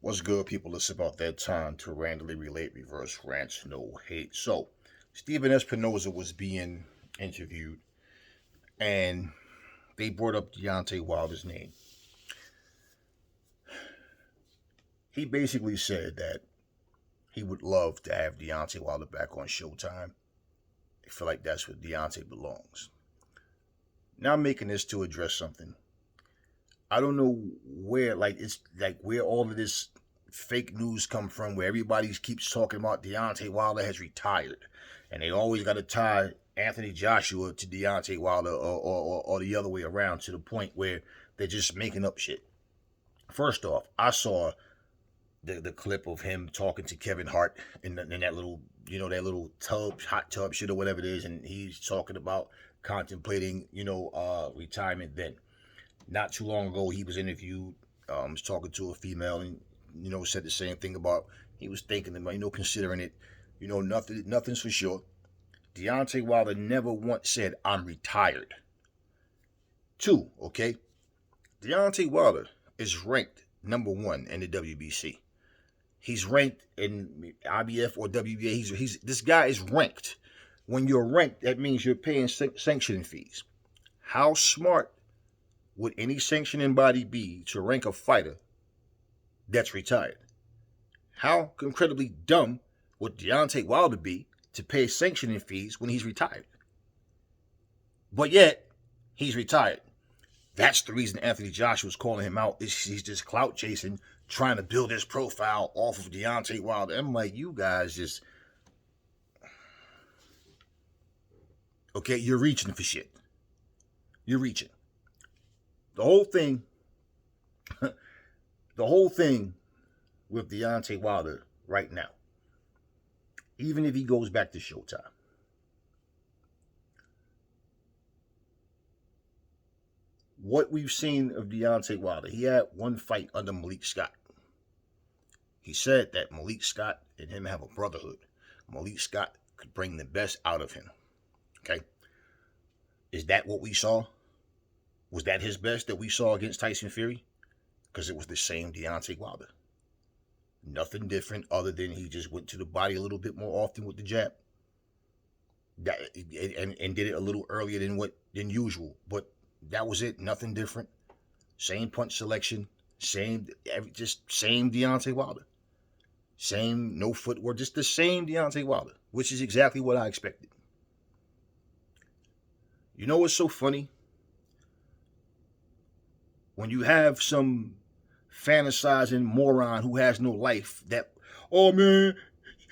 What's good, people? It's about that time to randomly relate reverse rants, no hate. So, Stephen Espinoza was being interviewed, and they brought up Deontay Wilder's name. He basically said that he would love to have Deontay Wilder back on Showtime. I feel like that's where Deontay belongs. Now, I'm making this to address something. I don't know where, it's like where all of this fake news come from, where everybody keeps talking about Deontay Wilder has retired, and they always got to tie Anthony Joshua to Deontay Wilder, or the other way around, to the point where they're just making up shit. First off, I saw the clip of him talking to Kevin Hart in that little, that little hot tub shit or whatever it is, and he's talking about contemplating, retirement then. Not too long ago, he was interviewed, was talking to a female, and said the same thing about he was thinking about, considering it. Nothing's for sure. Deontay Wilder never once said, "I'm retired." Two, okay, Deontay Wilder is ranked number one in the WBC. He's ranked in IBF or WBA. This guy is ranked. When you're ranked, that means you're paying sanctioning fees. How smart would any sanctioning body be to rank a fighter that's retired? How incredibly dumb would Deontay Wilder be to pay sanctioning fees when he's retired? But yet, he's retired. That's the reason Anthony Joshua's calling him out. He's just clout chasing, trying to build his profile off of Deontay Wilder. I'm like, you guys just... Okay, you're reaching for shit. You're reaching. The whole thing with Deontay Wilder right now, even if he goes back to Showtime, what we've seen of Deontay Wilder, he had one fight under Malik Scott. He said that Malik Scott and him have a brotherhood. Malik Scott could bring the best out of him. Okay? Is that what we saw? Was that his best that we saw against Tyson Fury? Because it was the same Deontay Wilder. Nothing different other than he just went to the body a little bit more often with the jab. And did it a little earlier than usual. But that was it. Nothing different. Same punch selection. Same Deontay Wilder. Same no footwork. Just the same Deontay Wilder. Which is exactly what I expected. You know what's so funny? When you have some fantasizing moron who has no life that, oh man,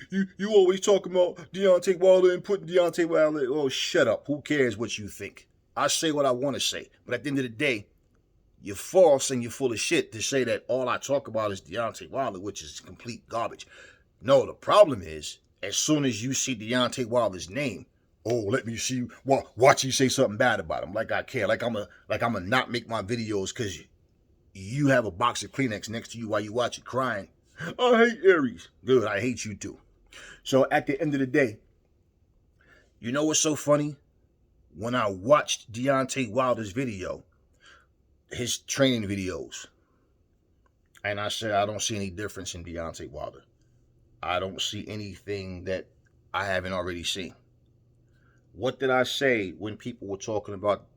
you always talking about Deontay Wilder and putting Deontay Wilder. Oh, shut up. Who cares what you think? I say what I want to say. But at the end of the day, you're false and you're full of shit to say that all I talk about is Deontay Wilder, which is complete garbage. No, the problem is, as soon as you see Deontay Wilder's name, oh, let me see. Watch you say something bad about him. Like I care. Like I'm a not make my videos because you have a box of Kleenex next to you while you watch it crying. I hate Aries. Good. I hate you too. So at the end of the day, you know what's so funny? When I watched Deontay Wilder's video, his training videos, and I said I don't see any difference in Deontay Wilder. I don't see anything that I haven't already seen. What did I say when people were talking about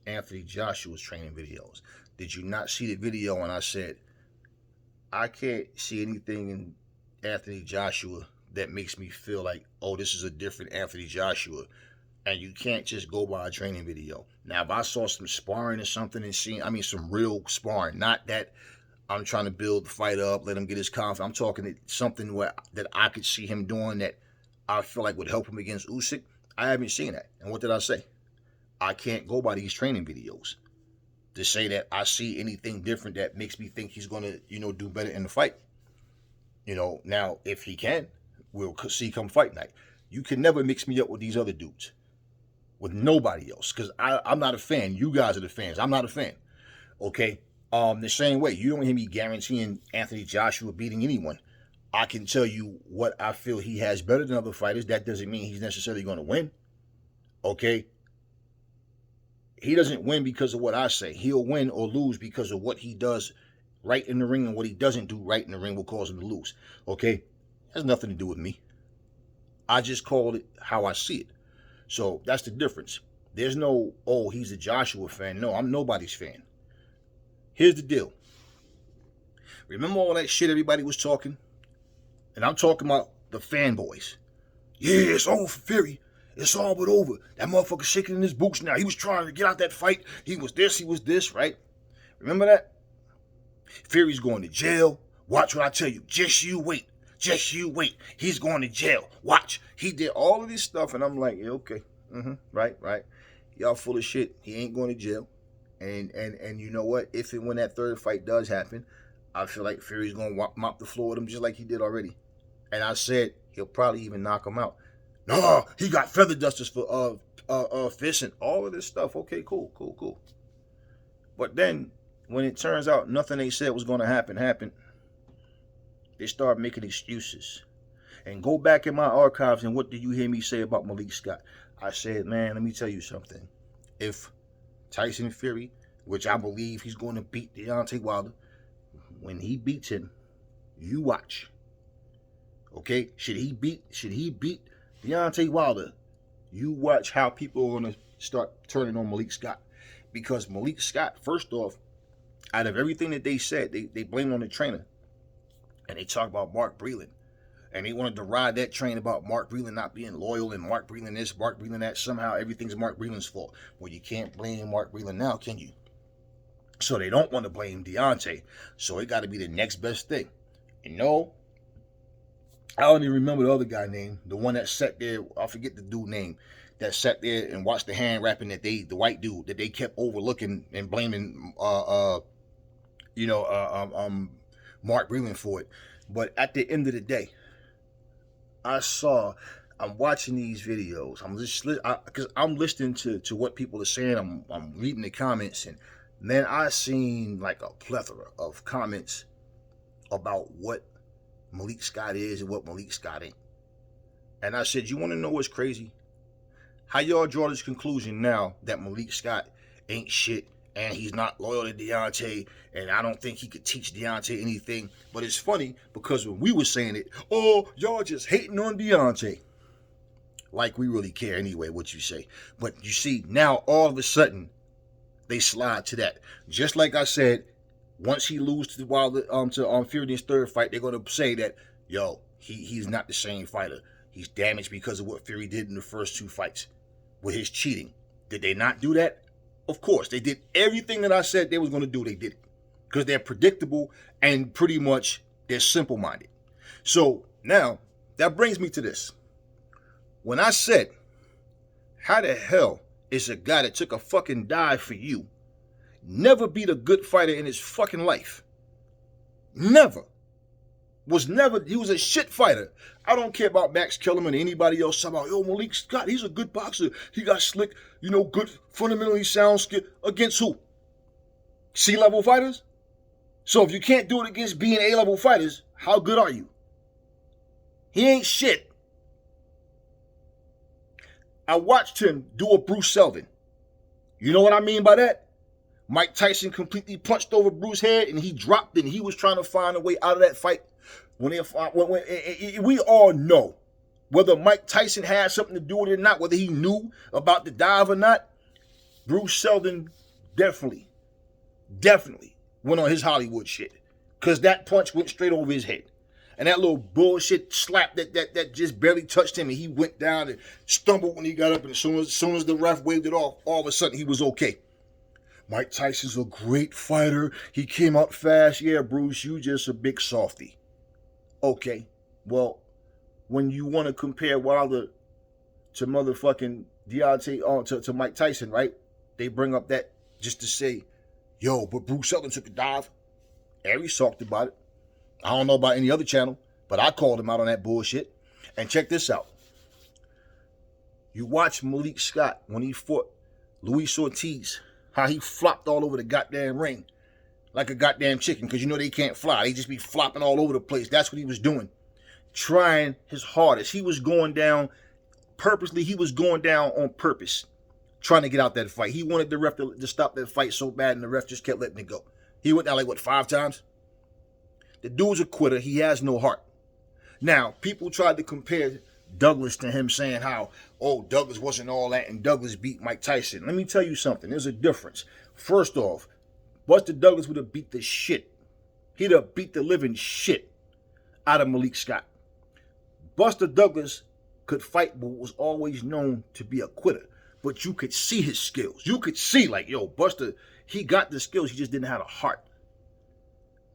Anthony Joshua's training videos? Did you not see the video? And I said, I can't see anything in Anthony Joshua that makes me feel like, oh, this is a different Anthony Joshua. And you can't just go by a training video. Now, if I saw some sparring or something and some real sparring, not that I'm trying to build the fight up, let him get his confidence. I'm talking something that I could see him doing that I feel like would help him against Usyk. I haven't seen that. And what did I say? I can't go by these training videos to say that I see anything different that makes me think he's going to, do better in the fight. Now, if he can, we'll see come fight night. You can never mix me up with these other dudes. With nobody else. Because I'm not a fan. You guys are the fans. I'm not a fan. Okay? The same way. You don't hear me guaranteeing Anthony Joshua beating anyone. I can tell you what I feel he has better than other fighters. That doesn't mean he's necessarily going to win. Okay? He doesn't win because of what I say. He'll win or lose because of what he does right in the ring and what he doesn't do right in the ring will cause him to lose. Okay? Has nothing to do with me. I just called it how I see it. So that's the difference. There's no, oh, he's a Joshua fan. No, I'm nobody's fan. Here's the deal. Remember all that shit everybody was talking? And I'm talking about the fanboys. Yeah, it's over for Fury. It's all but over. That motherfucker shaking in his boots now. He was trying to get out that fight. He was this, right? Remember that? Fury's going to jail. Watch what I tell you. Just you wait. Just you wait. He's going to jail. Watch. He did all of this stuff, and I'm like, yeah, okay. Right. Y'all full of shit. He ain't going to jail. And you know what? If and when that third fight does happen, I feel like Fury's going to mop the floor with him just like he did already. And I said he'll probably even knock him out. No, he got feather dusters for fists and all of this stuff. Okay, cool. But then when it turns out nothing they said was going to happen, they start making excuses. And go back in my archives and what did you hear me say about Malik Scott? I said, man, let me tell you something. If Tyson Fury, which I believe he's going to beat Deontay Wilder, when he beats him, you watch. Okay? Should he beat Deontay Wilder? You watch how people are going to start turning on Malik Scott. Because Malik Scott, first off, out of everything that they said, they blame on the trainer. And they talk about Mark Breland. And they wanted to ride that train about Mark Breland not being loyal and Mark Breland this, Mark Breland that. Somehow everything's Mark Breland's fault. Well, you can't blame Mark Breland now, can you? So they don't want to blame Deontay. So it got to be the next best thing. And no, I don't even remember the other guy name. The one that sat there, I forget the dude name, that sat there and watched the hand wrapping that the white dude, that they kept overlooking and blaming, Mark Breland for it. But at the end of the day, I'm watching these videos. Because I'm listening to what people are saying. I'm reading the comments, and man, I seen like a plethora of comments about what Malik Scott is and what Malik Scott ain't. And I said, you want to know what's crazy? How y'all draw this conclusion now that Malik Scott ain't shit and he's not loyal to Deontay, and I don't think he could teach Deontay anything. But it's funny because when we were saying it, oh, y'all just hating on Deontay. Like we really care anyway what you say. But you see, now all of a sudden, they slide to that. Just like I said, once he loses to Wilder, to Fury in his third fight, they're going to say that, yo, he's not the same fighter. He's damaged because of what Fury did in the first two fights with his cheating. Did they not do that? Of course, they did everything that I said they was going to do. They did it because they're predictable and pretty much they're simple-minded. So now that brings me to this. When I said, how the hell is a guy that took a fucking dive for you never beat a good fighter in his fucking life? Never. He was a shit fighter. I don't care about Max Kellerman or anybody else talking about, yo, Malik Scott, he's a good boxer. He got slick, good, fundamentally sound skill. Against who? C-level fighters? So if you can't do it against B and A-level fighters, how good are you? He ain't shit. I watched him do a Bruce Seldon. You know what I mean by that? Mike Tyson completely punched over Bruce's head and he dropped it and he was trying to find a way out of that fight. We all know whether Mike Tyson had something to do with it or not, whether he knew about the dive or not, Bruce Seldon definitely went on his Hollywood shit because that punch went straight over his head. And that little bullshit slap that just barely touched him and he went down and stumbled when he got up, and as soon as the ref waved it off, all of a sudden he was okay. Mike Tyson's a great fighter. He came out fast. Yeah, Bruce, you just a big softy. Okay, well, when you want to compare Wilder to motherfucking Deontay, to Mike Tyson, right? They bring up that just to say, yo, but Bruce Seldon took a dive. Aries talked about it. I don't know about any other channel, but I called him out on that bullshit. And check this out. You watch Malik Scott when he fought Luis Ortiz, how he flopped all over the goddamn ring like a goddamn chicken, because they can't fly. They just be flopping all over the place. That's what he was doing. Trying his hardest. He was going down purposely. He was going down on purpose, trying to get out that fight. He wanted the ref to stop that fight so bad, and the ref just kept letting it go. He went down like, 5 times? The dude's a quitter. He has no heart. Now, people tried to compare Douglas to him, saying how, oh, Douglas wasn't all that and Douglas beat Mike Tyson. Let me tell you something. There's a difference. First off, Buster Douglas would have beat the shit. He'd have beat the living shit out of Malik Scott. Buster Douglas could fight, but was always known to be a quitter. But you could see his skills. You could see, like, yo, Buster, he got the skills. He just didn't have a heart.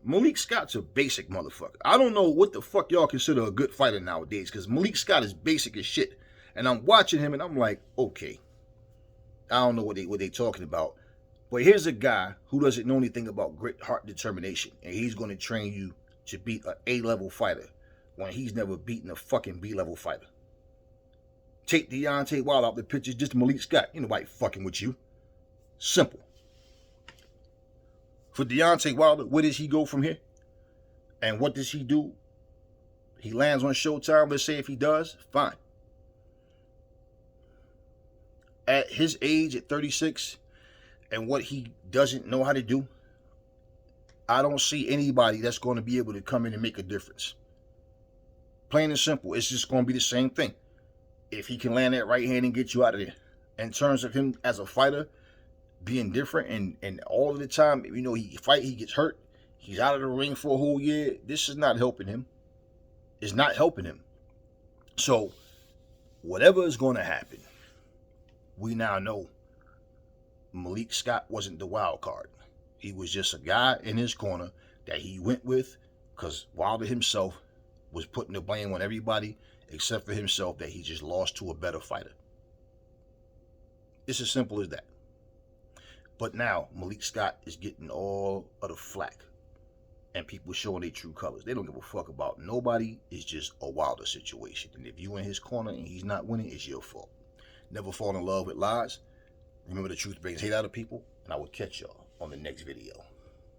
Malik Scott's a basic motherfucker. I don't know what the fuck y'all consider a good fighter nowadays, because Malik Scott is basic as shit. And I'm watching him and I'm like, okay, I don't know what they talking about. But here's a guy who doesn't know anything about grit, heart, determination. And he's going to train you to beat an A-level fighter when he's never beaten a fucking B-level fighter. Take Deontay Wilder out the picture, just Malik Scott. Ain't nobody fucking with you. Simple. For Deontay Wilder, where does he go from here? And what does he do? He lands on Showtime. Let's say if he does, fine. At his age, at 36, and what he doesn't know how to do, I don't see anybody that's going to be able to come in and make a difference. Plain and simple, it's just going to be the same thing. If he can land that right hand and get you out of there. In terms of him as a fighter, being different and all of the time, you know, he gets hurt. He's out of the ring for a whole year. This is not helping him. It's not helping him. So, whatever is going to happen, we now know Malik Scott wasn't the wild card. He was just a guy in his corner that he went with because Wilder himself was putting the blame on everybody except for himself that he just lost to a better fighter. It's as simple as that. But now, Malik Scott is getting all of the flack. And people showing their true colors. They don't give a fuck about nobody. It's just a Wilder situation. And if you in his corner and he's not winning, it's your fault. Never fall in love with lies. Remember, the truth brings hate out of people. And I will catch y'all on the next video.